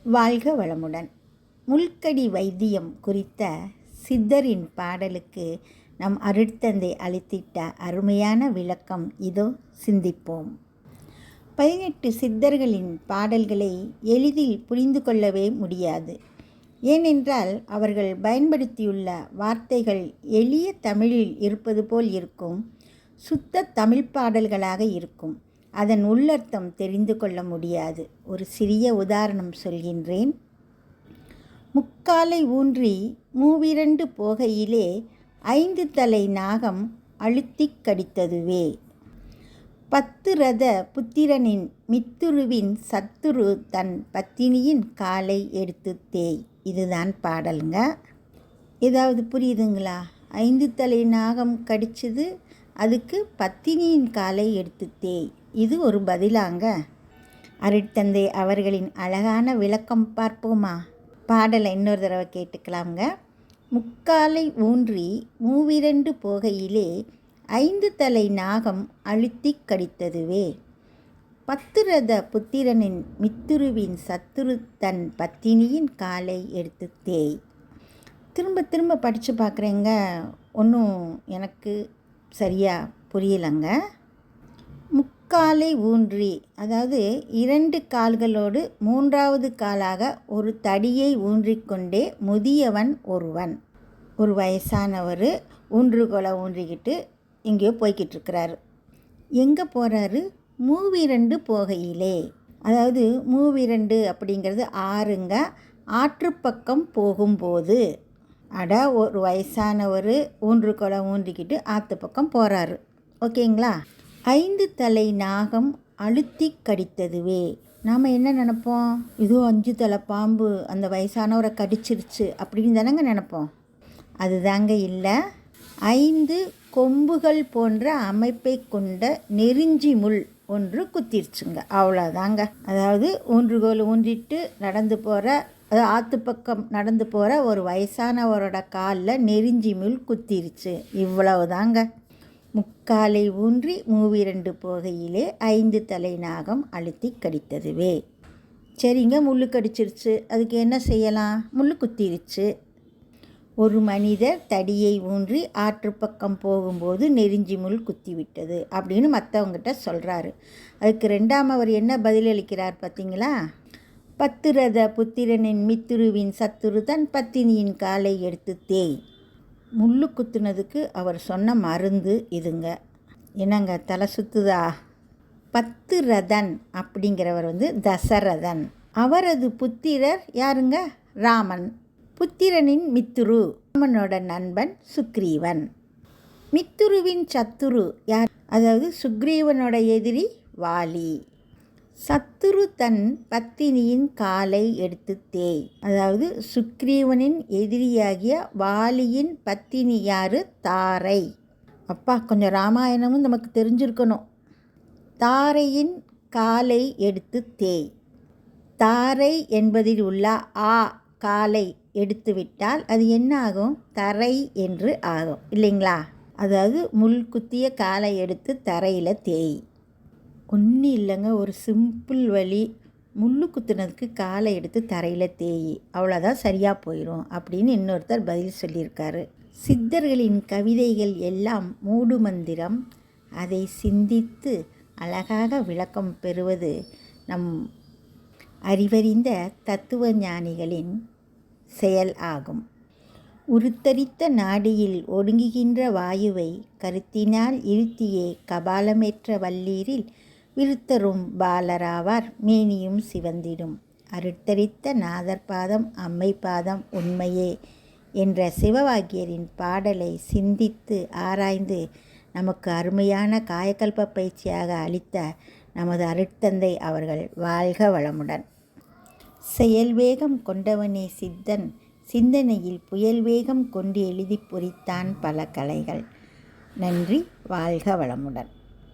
வாழ்க வளமுடன். முள்கடி வைத்தியம் குறித்த சித்தரின் பாடலுக்கு நம் அருட்தந்தை அளித்திட்ட அருமையான விளக்கம் இதோ சிந்திப்போம். 18 சித்தர்களின் பாடல்களை எளிதில் புரிந்து கொள்ளவே முடியாது. ஏனென்றால் அவர்கள் பயன்படுத்தியுள்ள வார்த்தைகள் எளிய தமிழில் இருப்பது போல் இருக்கும். சுத்த தமிழ் பாடல்களாக இருக்கும். அதன் உள்ளர்த்தம் தெரிந்து கொள்ள முடியாது. ஒரு சிறிய உதாரணம் சொல்கின்றேன். முக்காலை ஊன்றி மூவிரண்டு போகையிலே 5 தலை நாகம் அழுத்திக் கடித்ததுவே. 10 ரத புத்திரனின் மித்துருவின் சத்துரு தன் பத்தினியின் காலை எடுத்து தேய். இதுதான் பாடலுங்க. ஏதாவது புரியுதுங்களா? 5 தலை நாகம் கடிச்சது, அதுக்கு பத்தினியின் காலை எடுத்து தேய். இது ஒரு பதிலாங்க. அருட்தந்தை அவர்களின் அழகான விளக்கம் பார்ப்போமா? பாடலை இன்னொரு தடவை கேட்டுக்கலாங்க. முக்காலை ஊன்றி மூவிரண்டு போகையிலே 5 தலை நாகம் அழுத்திக் கடித்ததுவே. 10 ரத புத்திரனின் மித்துருவின் சத்துரு தன் பத்தினியின் காலை எடுத்து தேய். திரும்ப திரும்ப படித்து பார்க்குறேங்க. ஒன்றும் எனக்கு சரியாக புரியலைங்க. முக்காலை ஊன்றி, அதாவது 2 கால்களோடு 3வது காலாக ஒரு தடியை ஊன்றிக்கொண்டே முதியவன் ஒருவன், ஒரு வயசானவர் ஊன்றுகோலை ஊன்றிக்கிட்டு எங்கேயோ போய்கிட்டு இருக்கிறாரு. எங்கே போகிறாரு? மூவிரண்டு போகையிலே. அதாவது மூவிரண்டு அப்படிங்கிறது ஆறுங்க. ஆற்றுப்பக்கம் போகும்போது ஒரு வயசானவர் ஊன்றுகோலை ஊன்றிக்கிட்டு ஆற்று பக்கம் போகிறாரு. ஓகேங்களா? 5 தலை நாகம் அழுத்தி கடித்ததுவே. நாம் என்ன நினைப்போம்? இதோ 5 தலை பாம்பு அந்த வயசானவரை கடிச்சிருச்சு அப்படின்னு தானங்க நினைப்போம். அதுதாங்க இல்லை. 5 கொம்புகள் போன்ற அமைப்பை கொண்ட நெருஞ்சி முள் ஒன்று குத்திருச்சுங்க. அவ்வளோதாங்க. அதாவது ஊன்றுகோல் ஊன்றிட்டு நடந்து போகிற, அது ஆற்று பக்கம் நடந்து போகிற ஒரு வயசானவரோட காலில் நெருஞ்சி முள் குத்திருச்சு. இவ்வளவுதாங்க. முக்காலை ஊன்றி மூவிரண்டு போகையிலே 5 தலை நாகம் அழுத்தி கடித்ததுவே. சரிங்க, முள் கடிச்சிருச்சு, அதுக்கு என்ன செய்யலாம்? முள் குத்திருச்சு. ஒரு மனிதர் தடியை ஊன்றி ஆற்றுப்பக்கம் போகும்போது நெருஞ்சி முள் குத்தி விட்டது அப்படின்னு மற்றவங்கிட்ட சொல்கிறாரு. அதுக்கு 2ஆம் அவர் என்ன பதிலளிக்கிறார் பார்த்தீங்களா? 10 ரத புத்திரனின் மித்துருவின் சத்துரு தன் பத்தினியின் காலை எடுத்து தேய். முள்ளு குத்துனதுக்கு அவர் சொன்ன மருந்து இதுங்க. என்னங்க தலை சுத்துதா? 10 ரதன் அப்படிங்கிறவர் தசரதன். அவரது புத்திரர் யாருங்க? ராமன். புத்திரனின் மித்துரு, ராமனோட நண்பன் சுக்ரீவன். மித்துருவின் சத்துரு யார்? அதாவது சுக்ரீவனோட எதிரி வாலி. சத்துரு தன் பத்தினியின் காலை எடுத்து தேய். அதாவது சுக்ரீவனின் எதிரியாகிய வாலியின் பத்தினி யாரு? தாரை. அப்பா, கொஞ்சம் ராமாயணமும் நமக்கு தெரிஞ்சிருக்கணும். தாரையின் காலை எடுத்து தேய். தாரை என்பதில் உள்ள ஆ காலை எடுத்துவிட்டால் அது என்ன ஆகும்? தரை என்று ஆகும் இல்லைங்களா? அதாவது முள் குத்திய காலை எடுத்து தரையில் தேய். ஒன்றும் இல்லைங்க, ஒரு சிம்பிள் வழி. முள்ளு குத்துனதுக்கு காலை எடுத்து தரையில் தேய், அவ்வளோதான், சரியாக போயிடும் அப்படின்னு இன்னொருத்தர் பதில் சொல்லியிருக்காரு. சித்தர்களின் கவிதைகள் எல்லாம் மூடு மந்திரம். அதை சிந்தித்து அழகாக விளக்கம் பெறுவது நம் அறிவறிந்த தத்துவ ஞானிகளின் செயல் ஆகும். உருத்தரித்த நாடியில் ஒடுங்குகின்ற வாயுவை கருத்தினால் இருத்தியே கபாலமேற்ற வல்லீரில் விருத்தரும் பாலராவார் மேனியும் சிவந்திடும். அருத்தரித்த நாதர்பாதம் அம்மை பாதம் உண்மையே என்ற சிவவாக்கியரின் பாடலை சிந்தித்து ஆராய்ந்து நமக்கு அருமையான காயகல்ப பயிற்சியாக அளித்த நமது அருட்தந்தை அவர்கள் வாழ்க வளமுடன். செயல் வேகம் கொண்டவனே சித்தன், சிந்தனையில் புயல் வேகம் கொண்டு எழுதி பொறித்தான் பல கலைகள். நன்றி. வாழ்க வளமுடன்.